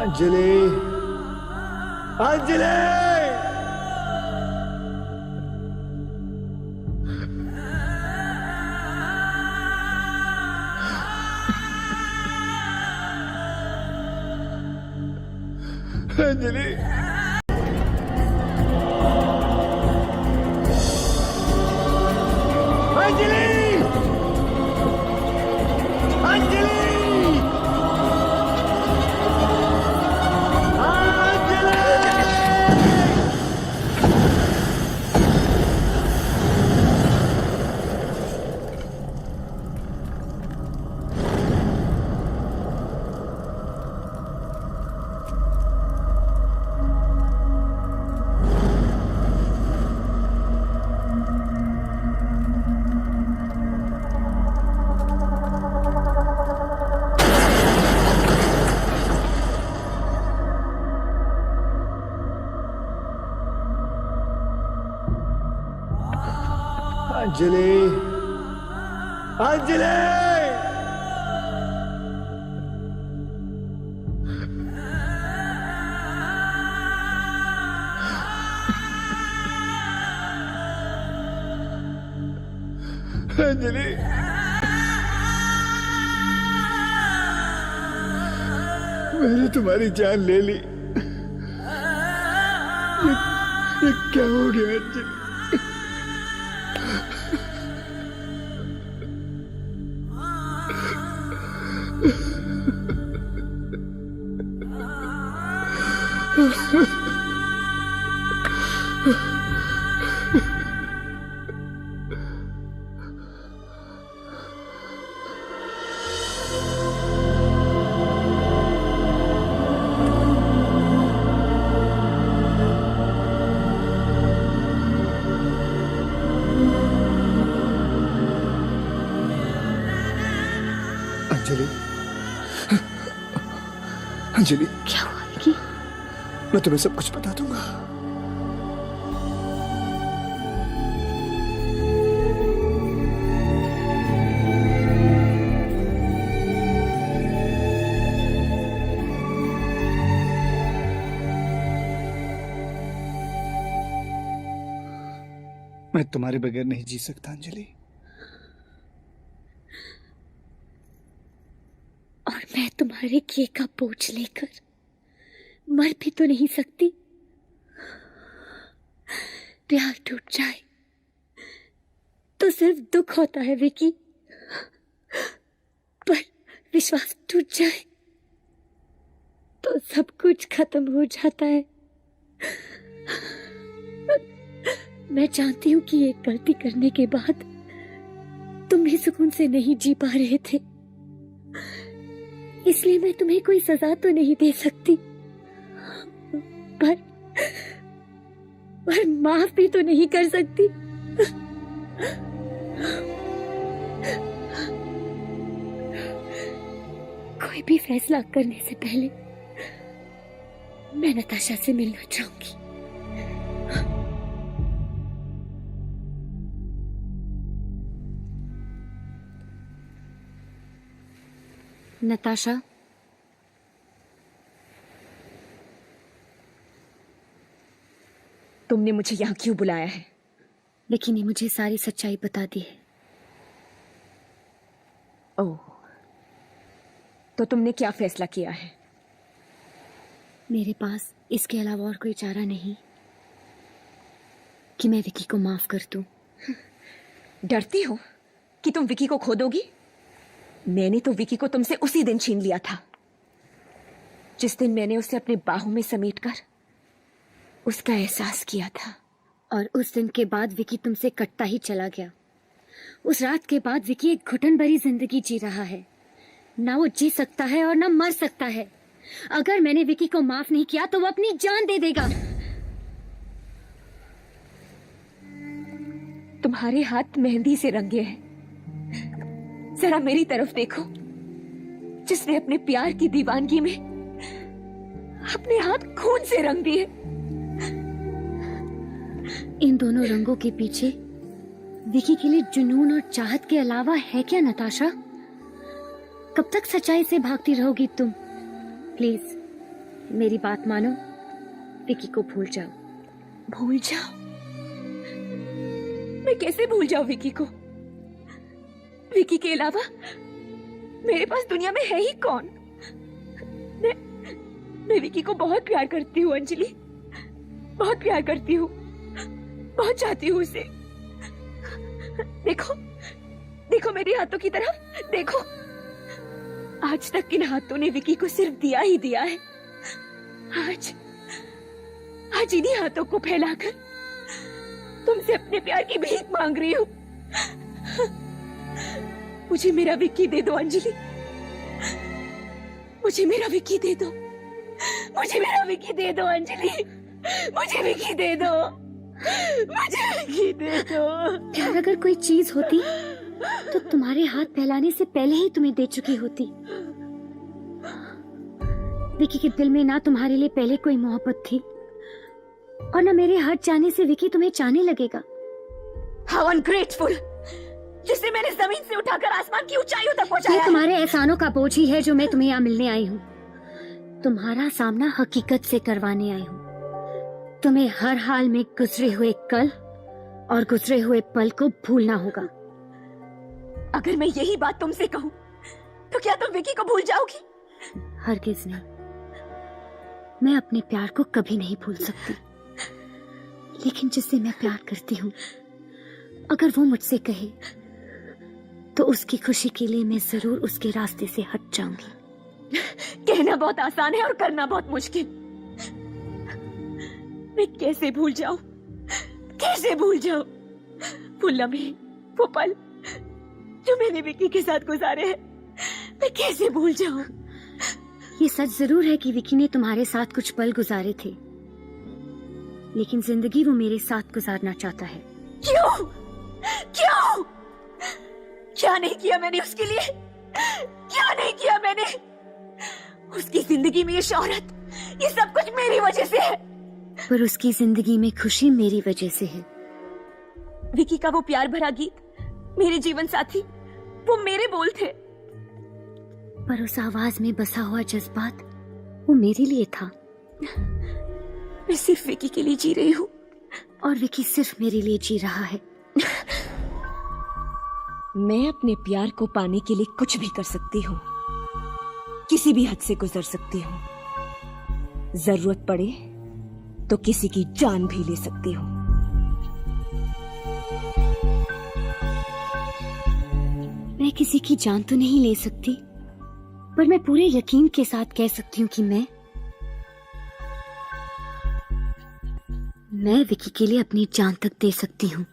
अंजलि, अंजलि, अंजलि, अंजलि, अंजलि, अंजलि, अंजलि, अंजलि, मैंने तुम्हारी जान ले ली। ये क्या हो गया अंजलि? अंजलि, अंजलि, क्या हुआ विकी? मैं तुम्हें सब कुछ बता दूंगा। मैं तुम्हारे बगैर नहीं जी सकता अंजलि। और मैं तुम्हारे किए का बोझ लेकर मर भी तो नहीं सकती। प्यार टूट जाए तो सिर्फ दुख होता है विकी, पर विश्वास टूट जाए तो सब कुछ खत्म हो जाता है। मैं जानती हूँ कि ये गलती करने के बाद तुम भी सुकून से नहीं जी पा रहे थे, इसलिए मैं तुम्हें कोई सजा तो नहीं दे सकती, पर माफ भी तो नहीं कर सकती। कोई भी फैसला करने से पहले मैं नताशा से मिलना चाहूंगी। नताशा, तुमने मुझे यहाँ क्यों बुलाया है? विकी ने मुझे सारी सच्चाई बता दी है। ओह, तो तुमने क्या फैसला किया है? मेरे पास इसके अलावा और कोई चारा नहीं कि मैं विकी को माफ कर दूं। डरती हो कि तुम विकी को खो दोगी? मैंने तो विकी को तुमसे उसी दिन छीन लिया था, जिस दिन मैंने उसे अपने बाहों में समेटकर उसका एहसास किया था। और उस दिन के बाद विकी तुमसे कटता ही चला गया। उस रात के बाद विकी एक घुटन भरी जिंदगी जी रहा है। ना वो जी सकता है और ना मर सकता है। अगर मैंने विकी को माफ नहीं किया तो वो अपनी जान दे देगा। तुम्हारे हाथ मेहंदी से रंगे हैं। जरा मेरी तरफ देखो, जिसने अपने प्यार की दीवानगी में अपने हाथ खून से रंग दिए। इन दोनों रंगों के पीछे विकी के लिए जुनून और चाहत के अलावा है क्या नताशा? कब तक सच्चाई से भागती रहोगी तुम? प्लीज मेरी बात मानो, विकी को भूल जाओ। भूल जाओ? मैं कैसे भूल जाऊं विकी को? विकी के अलावा मेरे पास दुनिया में है ही कौन? मैं विकी को बहुत प्यार करती हूँ अंजलि, बहुत प्यार करती हूँ, बहुत चाहती हूँ उसे। देखो देखो मेरे हाथों की तरफ देखो। आज तक इन हाथों ने विकी को सिर्फ दिया ही दिया है। आज इन्हीं हाथों को फैलाकर तुमसे अपने प्यार की भीख मांग रही हूँ। मुझे मेरा विक्की दे दो अंजलि, मुझे मेरा विक्की दे दो, मुझे मेरा विक्की दे दो अंजलि, मुझे विक्की दे दो, मुझे विक्की दे दो। प्यार अगर कोई चीज होती तो तुम्हारे हाथ फैलाने से पहले ही तुम्हें दे चुकी होती। विकी के दिल में ना तुम्हारे लिए पहले कोई मोहब्बत थी और ना मेरे हट जाने से विकी तुम्हें चाहने लगेगा। How ungrateful! जिसे मैंने जमीन से उठाकर आसमान की ऊंचाइयों तक पहुंचाया। ये तुम्हारे एहसानों का बोझ ही है जो मैं तुम्हें यहाँ मिलने आई हूँ। तुम्हारा सामना हकीकत से करवाने आई हूँ। तुम्हें हर हाल में गुजरे हुए कल और गुजरे हुए पल को भूलना होगा। अगर मैं यही बात तुमसे कहूँ तो क्या तुम विकी को भूल जाओगी? हरगिज नहीं, मैं अपने प्यार को कभी नहीं भूल सकती। लेकिन जिससे मैं प्यार करती हूँ, अगर वो मुझसे कहे तो उसकी खुशी के लिए मैं जरूर उसके रास्ते से हट जाऊंगी। कहना बहुत आसान है और करना बहुत मुश्किल। मैं कैसे भूल जाऊं, कैसे भूल जाऊं वो लम्हे, वो पल जो मैंने विकी के साथ गुजारे हैं। मैं कैसे भूल जाऊं? ये सच जरूर है कि विकी ने तुम्हारे साथ कुछ पल गुजारे थे, लेकिन जिंदगी वो मेरे साथ गुजारना चाहता है। क्यों? क्यों? क्या नहीं किया मैंने उसके लिए? क्या नहीं किया मैंने? उसकी जिंदगी में ये शोहरत, ये सब कुछ मेरी वजह से है। पर उसकी जिंदगी में खुशी मेरी वजह से है। विकी का वो प्यार भरा गीत, मेरे जीवन साथी, वो मेरे बोल थे। पर उस आवाज में बसा हुआ जज्बात वो मेरे लिए था। मैं सिर्फ विकी के लिए जी रही हूँ और विकी सिर्फ मेरे लिए जी रहा है। मैं अपने प्यार को पाने के लिए कुछ भी कर सकती हूँ, किसी भी हद से गुजर सकती हूँ। जरूरत पड़े तो किसी की जान भी ले सकती हूँ। मैं किसी की जान तो नहीं ले सकती, पर मैं पूरे यकीन के साथ कह सकती हूँ कि मैं विकी के लिए अपनी जान तक दे सकती हूँ।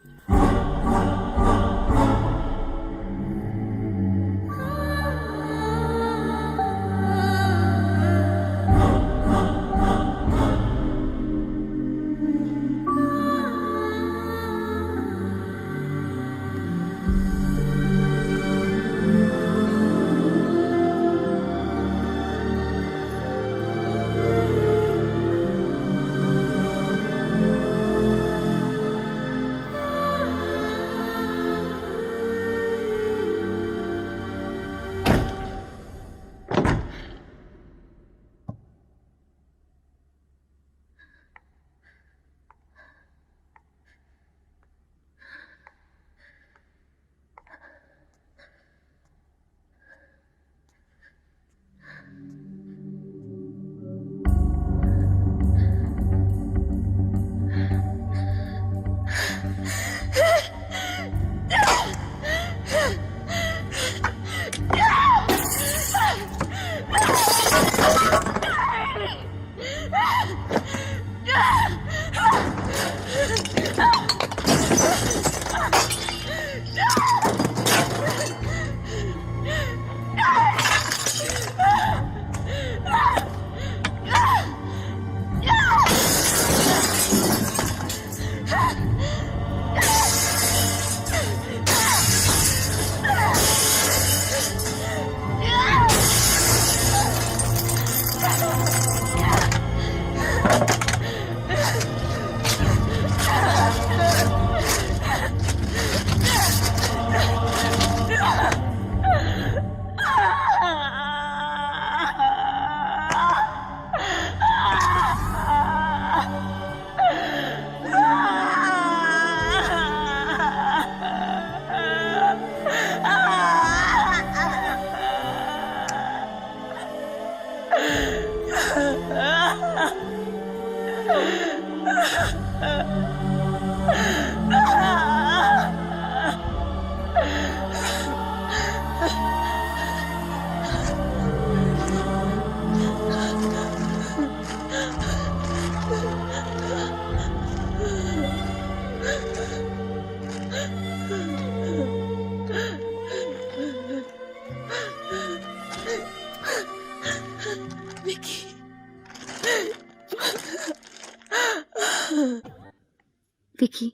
विकी,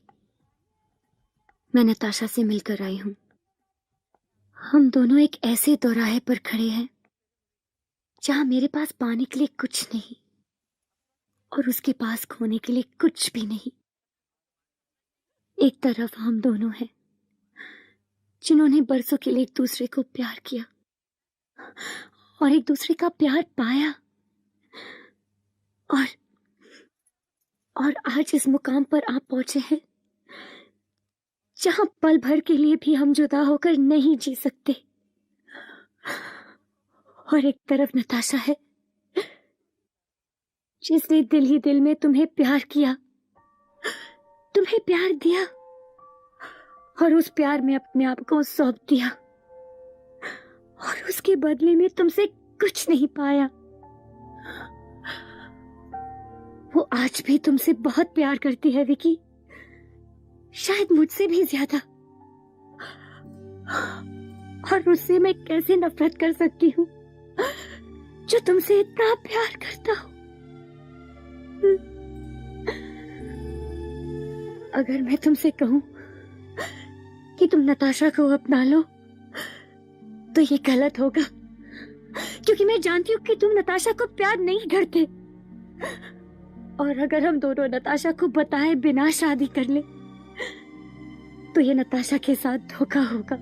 मैं नताशा से मिलकर आई हूं। हम दोनों एक ऐसे दोराहे पर खड़े हैं जहां मेरे पास पाने के लिए कुछ नहीं और उसके पास खोने के लिए कुछ भी नहीं। एक तरफ हम दोनों हैं जिन्होंने बरसों के लिए एक दूसरे को प्यार किया और एक दूसरे का प्यार पाया और आज इस मुकाम पर आप पहुंचे हैं जहां पल भर के लिए भी हम जुदा होकर नहीं जी सकते। और एक तरफ नताशा है जिसने दिल ही दिल में तुम्हें प्यार किया, तुम्हें प्यार दिया और उस प्यार में अपने आप को सौंप दिया और उसके बदले में तुमसे कुछ नहीं पाया। वो आज भी तुमसे बहुत प्यार करती है विकी, शायद मुझसे भी ज्यादा। और उससे मैं कैसे नफरत कर सकती हूँ जो तुमसे इतना प्यार करता हो। अगर मैं तुमसे कहूं कि तुम नताशा को अपना लो तो ये गलत होगा, क्योंकि मैं जानती हूँ कि तुम नताशा को प्यार नहीं करते। और अगर हम दोनों नताशा को बताए बिना शादी कर ले तो ये नताशा के साथ धोखा होगा।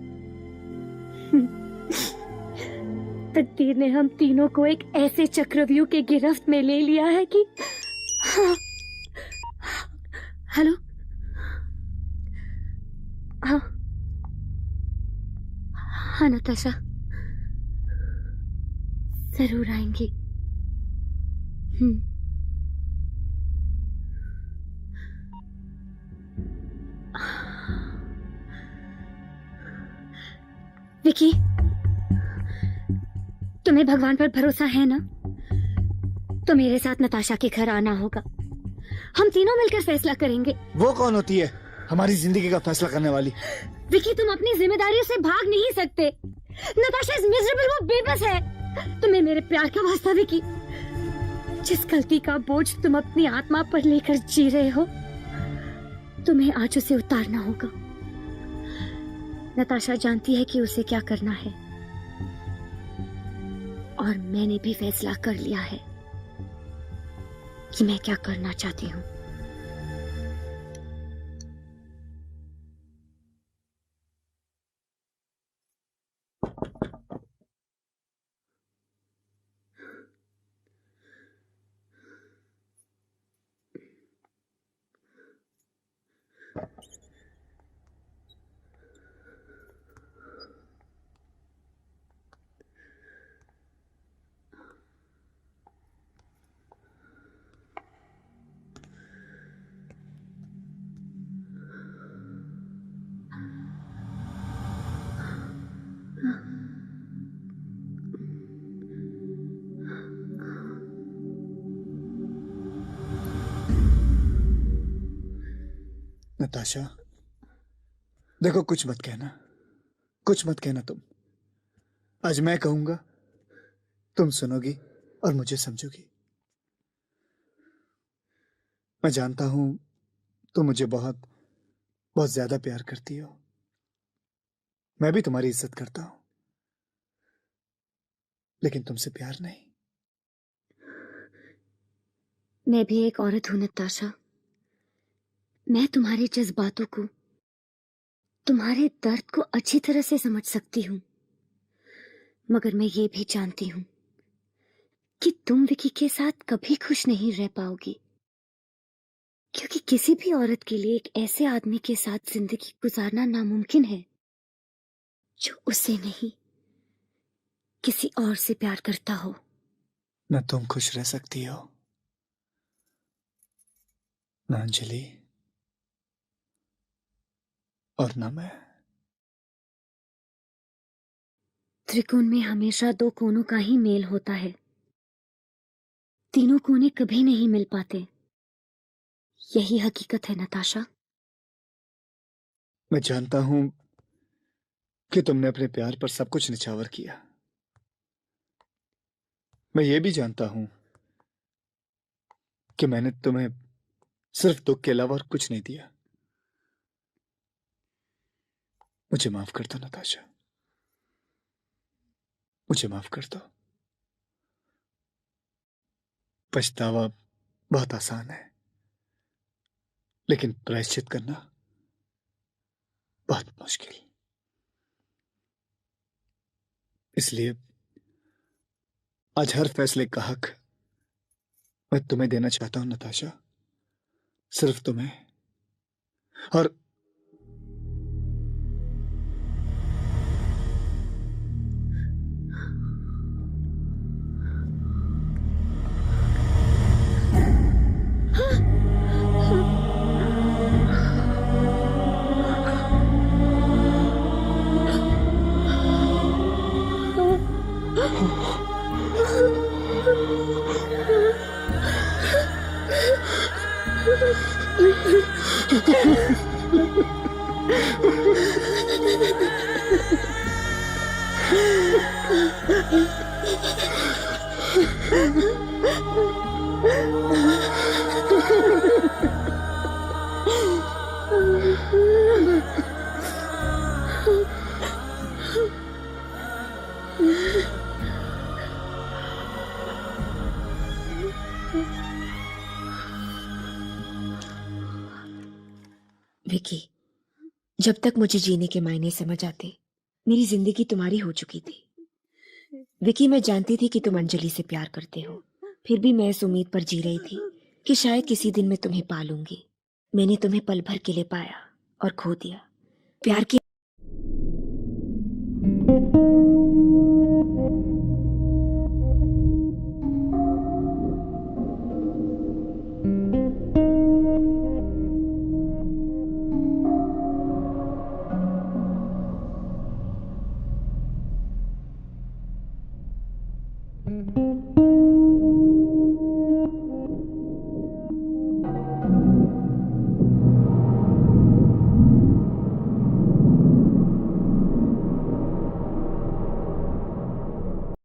तकदीर ने हम तीनों को एक ऐसे चक्रव्यूह के गिरफ्त में ले लिया है कि हेलो, हाँ हाँ नताशा, जरूर आएंगी। विकी, तुम्हें भगवान पर भरोसा है ना? तो मेरे साथ नताशा के घर आना होगा। हम तीनों मिलकर फैसला करेंगे। वो कौन होती है हमारी जिंदगी का फैसला करने वाली? विकी, तुम अपनी जिम्मेदारियों से भाग नहीं सकते। नताशा इज मिजरेबल, वो बेबस है। तुम्हें मेरे प्यार का वास्ता विकी, जिस गलती का बोझ तुम अपनी आत्मा पर लेकर जी रहे हो, तुम्हें आज उसे उतारना होगा। नताशा जानती है कि उसे क्या करना है और मैंने भी फैसला कर लिया है कि मैं क्या करना चाहती हूँ। नताशा, देखो, कुछ मत कहना, कुछ मत कहना। तुम आज मैं कहूंगा, तुम सुनोगी और मुझे समझोगी। मैं जानता हूं तुम मुझे बहुत बहुत ज्यादा प्यार करती हो। मैं भी तुम्हारी इज्जत करता हूं, लेकिन तुमसे प्यार नहीं। मैं भी एक औरत हूं नताशा। मैं तुम्हारे जज्बातों को, तुम्हारे दर्द को अच्छी तरह से समझ सकती हूँ, मगर मैं ये भी जानती हूँ कि तुम विकी के साथ कभी खुश नहीं रह पाओगी, क्योंकि किसी भी औरत के लिए एक ऐसे आदमी के साथ जिंदगी गुजारना नामुमकिन है जो उसे नहीं, किसी और से प्यार करता हो। न तुम खुश रह सकती हो, न अंजलि, और न मैं। त्रिकोण में हमेशा दो कोनों का ही मेल होता है, तीनों कोने कभी नहीं मिल पाते। यही हकीकत है नताशा। मैं जानता हूं कि तुमने अपने प्यार पर सब कुछ निछावर किया। मैं ये भी जानता हूं कि मैंने तुम्हें सिर्फ दुख के अलावा और कुछ नहीं दिया। मुझे माफ कर दो नताशा, मुझे माफ कर दो। पछतावा बहुत आसान है, लेकिन प्रायश्चित करना बहुत मुश्किल। इसलिए आज हर फैसले का हक मैं तुम्हें देना चाहता हूं नताशा, सिर्फ तुम्हें। और विकी, जब तक मुझे जीने के मायने समझ आते, मेरी जिंदगी तुम्हारी हो चुकी थी। विकी, मैं जानती थी कि तुम अंजलि से प्यार करते हो, फिर भी मैं इस उम्मीद पर जी रही थी कि शायद किसी दिन मैं तुम्हें पालूंगी। मैंने तुम्हें पल भर के लिए पाया और खो दिया। प्यार की Mm-hmm.